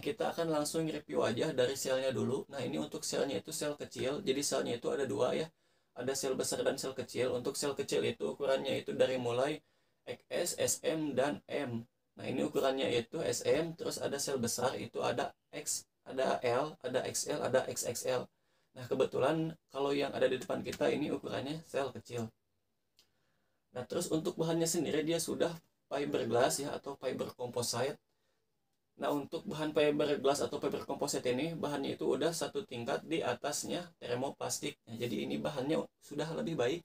kita akan langsung review aja dari selnya dulu. Nah, ini untuk selnya itu sel kecil. Jadi selnya itu ada dua ya. Ada sel besar dan sel kecil. Untuk sel kecil itu ukurannya itu dari mulai XS, SM, dan M. Nah, ini ukurannya itu SM. Terus ada sel besar itu ada X, ada L, ada XL, ada XXL. Nah, kebetulan kalau yang ada di depan kita ini ukurannya sel kecil. Nah, terus untuk bahannya sendiri dia sudah fiberglass ya atau fiber composite. Nah, untuk bahan fiberglass atau fiber composite ini, bahannya itu udah satu tingkat di atasnya termoplastik. Nah, jadi ini bahannya sudah lebih baik.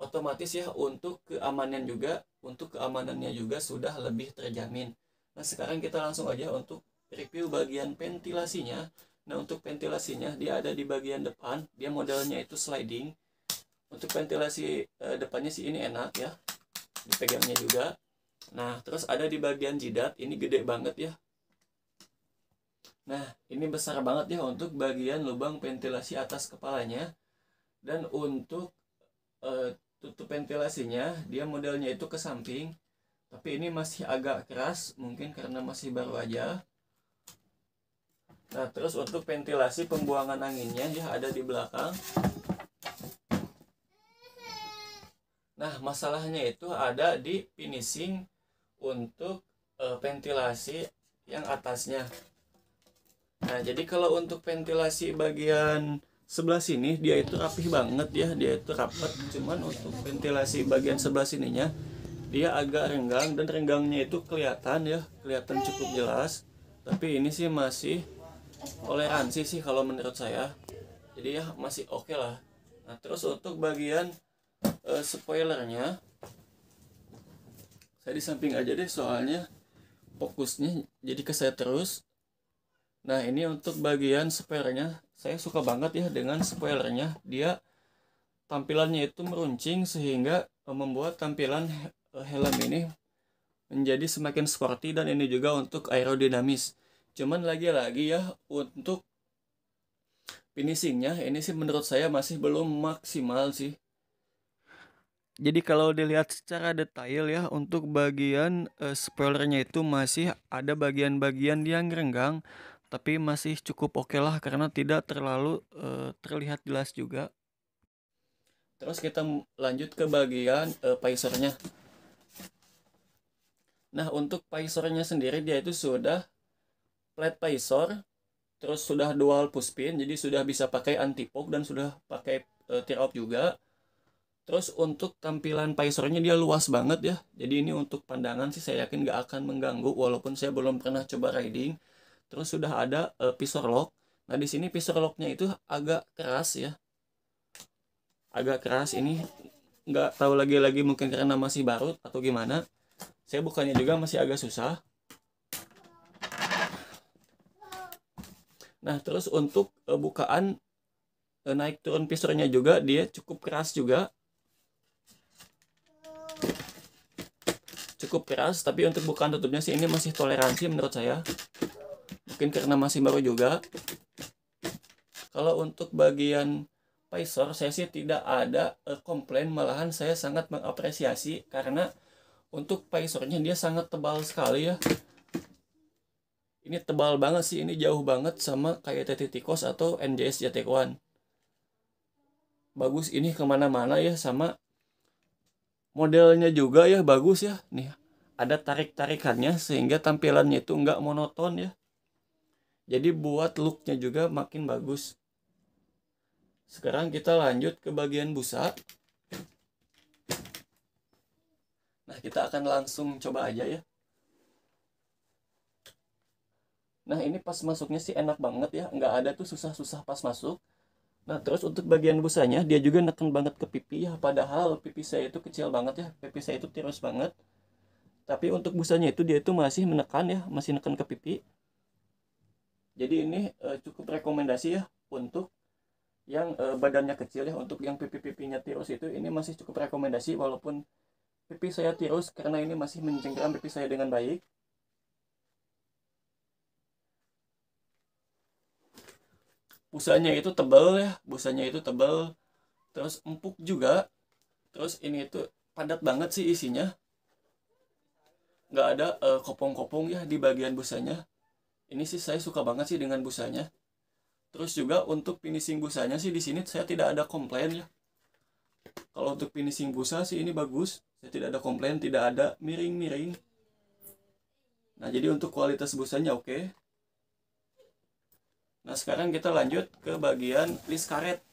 Otomatis ya untuk keamanannya juga sudah lebih terjamin. Nah, sekarang kita langsung aja untuk review bagian ventilasinya. Nah, untuk ventilasinya dia ada di bagian depan, dia modelnya itu sliding. Untuk ventilasi depannya sih ini enak ya, dipegangnya juga. Nah, terus ada di bagian jidat, ini gede banget ya. Nah, ini besar banget ya untuk bagian lubang ventilasi atas kepalanya. Dan untuk tutup ventilasinya, dia modelnya itu ke samping. Tapi ini masih agak keras, mungkin karena masih baru aja. Nah, terus untuk ventilasi pembuangan anginnya, dia ada di belakang. Nah, masalahnya itu ada di finishing untuk ventilasi yang atasnya. Nah, jadi kalau untuk ventilasi bagian sebelah sini dia itu rapih banget ya, dia itu rapat. Cuman untuk ventilasi bagian sebelah sininya dia agak renggang, dan renggangnya itu kelihatan ya, kelihatan cukup jelas. Tapi ini sih masih toleransi sih kalau menurut saya. Jadi ya masih oke lah. Nah, terus untuk bagian spoilernya, saya di samping aja deh soalnya fokusnya jadi ke saya terus. Nah, ini untuk bagian spoilernya, saya suka banget ya dengan spoilernya. Dia tampilannya itu meruncing sehingga membuat tampilan helm ini menjadi semakin sporty, dan ini juga untuk aerodinamis. Cuman lagi-lagi ya untuk finishingnya ini sih menurut saya masih belum maksimal sih. Jadi kalau dilihat secara detail ya, untuk bagian spoilernya itu masih ada bagian-bagian yang renggang, tapi masih cukup oke lah karena tidak terlalu terlihat jelas juga. Terus kita lanjut ke bagian visornya. Nah, untuk visornya sendiri dia itu sudah flat visor, terus sudah dual pushpin, jadi sudah bisa pakai anti fog dan sudah pakai tear off juga. Terus untuk tampilan visornya dia luas banget ya. Jadi ini untuk pandangan sih saya yakin gak akan mengganggu walaupun saya belum pernah coba riding. Terus sudah ada visor lock. Nah, di sini visor locknya itu agak keras ya. Agak keras ini, nggak tahu lagi mungkin karena masih baru atau gimana. Saya bukanya juga masih agak susah. Nah, terus untuk bukaan naik turun visornya juga dia cukup keras juga. Cukup keras, tapi untuk bukaan tutupnya sih ini masih toleransi menurut saya. Mungkin karena masih baru juga. Kalau untuk bagian visor saya sih tidak ada komplain, malahan saya sangat mengapresiasi karena untuk visornya dia sangat tebal sekali ya. Ini tebal banget sih, ini jauh banget sama kayak TT Tikos atau NJS JT1. Bagus ini kemana-mana ya, sama modelnya juga ya bagus ya. Nih ada tarik-tarikannya sehingga tampilannya itu nggak monoton ya. Jadi buat looknya juga makin bagus. Sekarang kita lanjut ke bagian busa. Nah, kita akan langsung coba aja ya. Nah, ini pas masuknya sih enak banget ya, nggak ada tuh susah-susah pas masuk. Nah, terus untuk bagian busanya dia juga neken banget ke pipi ya, padahal pipi saya itu kecil banget ya, pipi saya itu tirus banget. Tapi untuk busanya itu dia itu masih menekan ya, masih neken ke pipi. Jadi ini cukup rekomendasi ya untuk yang badannya kecil ya. Untuk yang pipi-pipinya tirus itu ini masih cukup rekomendasi walaupun pipi saya tirus, karena ini masih mencengkeram pipi saya dengan baik. Busanya itu tebal ya, busanya itu tebal, terus empuk juga. Terus ini itu padat banget sih isinya, nggak ada kopong-kopong ya di bagian busanya. Ini sih saya suka banget sih dengan busanya. Terus juga untuk finishing busanya sih di sini saya tidak ada komplain ya. Kalau untuk finishing busa sih ini bagus. Saya tidak ada komplain, tidak ada miring-miring. Nah, jadi untuk kualitas busanya oke. Nah, sekarang kita lanjut ke bagian list karet.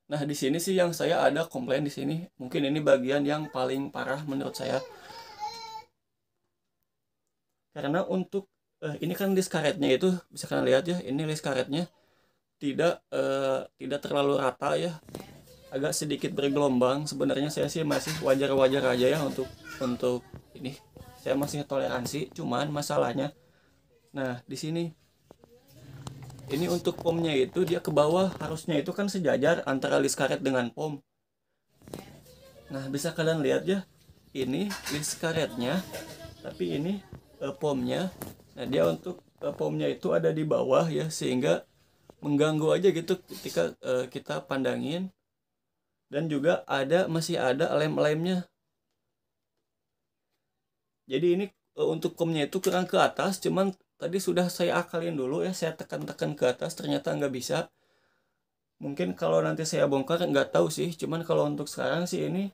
Nah, di sini sih yang saya ada komplain di sini. Mungkin ini bagian yang paling parah menurut saya. Karena untuk ini kan list karetnya itu bisa kalian lihat ya, ini list karetnya tidak terlalu rata ya. Agak sedikit bergelombang. Sebenarnya saya sih masih wajar-wajar aja ya untuk ini. Saya masih toleransi, cuman masalahnya nah, di sini ini untuk pomnya itu dia ke bawah, harusnya itu kan sejajar antara list karet dengan pom. Nah, bisa kalian lihat ya, ini list karetnya, tapi ini pomnya. Nah, dia untuk pomnya itu ada di bawah ya, sehingga mengganggu aja gitu ketika kita pandangin. Dan juga masih ada lem-lemnya. Jadi ini untuk pomnya itu kurang ke atas, cuman tadi sudah saya akalin dulu ya, saya tekan-tekan ke atas, ternyata nggak bisa. Mungkin kalau nanti saya bongkar nggak tahu sih, cuman kalau untuk sekarang sih ini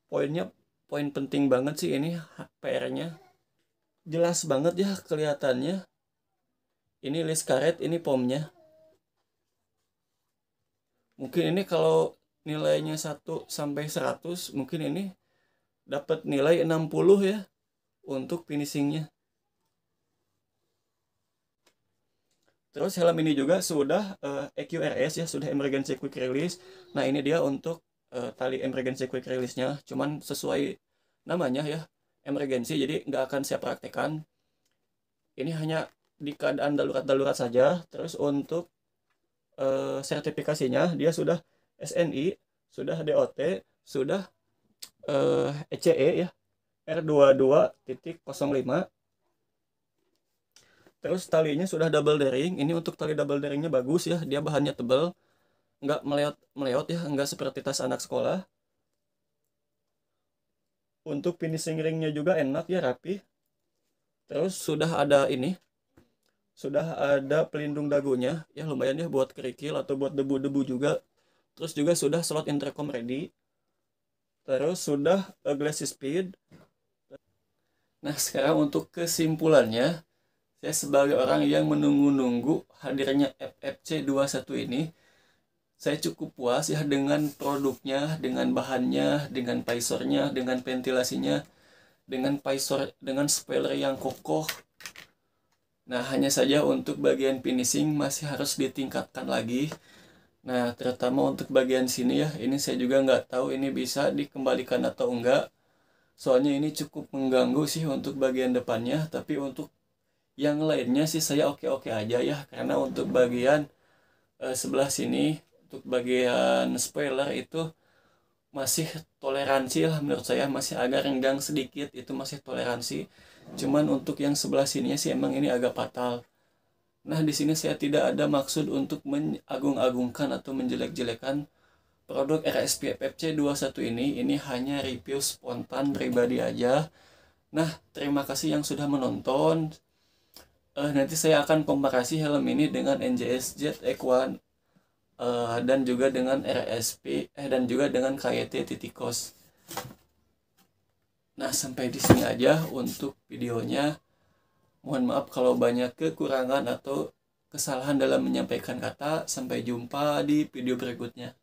poin penting banget sih ini PR-nya. Jelas banget ya kelihatannya. Ini list karet, ini pomnya. Mungkin ini kalau nilainya 1 sampai 100, mungkin ini dapat nilai 60 ya untuk finishingnya. Terus helm ini juga sudah EQRS ya, sudah emergency quick release. Nah, ini dia untuk tali emergency quick release-nya, cuman sesuai namanya ya, emergency, jadi nggak akan saya praktekkan. Ini hanya di keadaan darurat-darurat saja. Terus untuk sertifikasinya dia sudah SNI, sudah DOT, sudah ECE ya, R22.05. Terus talinya sudah double daring. Ini untuk tali double daringnya bagus ya, dia bahannya tebal, nggak meleot ya, nggak seperti tas anak sekolah. Untuk finishing ringnya juga enak ya, rapi. Terus sudah ada pelindung dagunya ya, lumayan ya buat kerikil atau buat debu-debu juga. Terus juga sudah slot intercom ready. Terus sudah glass speed. Nah, sekarang untuk kesimpulannya, saya sebagai orang yang menunggu-nunggu hadirnya FFC 21 ini, saya cukup puas ya dengan produknya, dengan bahannya, dengan visornya, dengan ventilasinya, dengan visor, dengan spoiler yang kokoh. Nah, hanya saja untuk bagian finishing masih harus ditingkatkan lagi. Nah, terutama untuk bagian sini ya, ini saya juga nggak tahu ini bisa dikembalikan atau enggak. Soalnya ini cukup mengganggu sih untuk bagian depannya, tapi untuk yang lainnya sih saya oke-oke aja ya, karena untuk bagian sebelah sini, untuk bagian spoiler itu masih toleransi lah menurut saya, masih agak renggang sedikit, itu masih toleransi. Cuman untuk yang sebelah sininya sih emang ini agak fatal. Nah, di sini saya tidak ada maksud untuk mengagung-agungkan atau menjelek-jelekan produk RSP FFC 21 ini. Ini hanya review spontan pribadi aja. Nah, terima kasih yang sudah menonton. Nanti saya akan komparasi helm ini dengan NJS Jet X1 dan juga dengan RSP dan juga dengan KYT Titikos. Nah, sampai di sini aja untuk videonya. Mohon maaf kalau banyak kekurangan atau kesalahan dalam menyampaikan kata. Sampai jumpa di video berikutnya.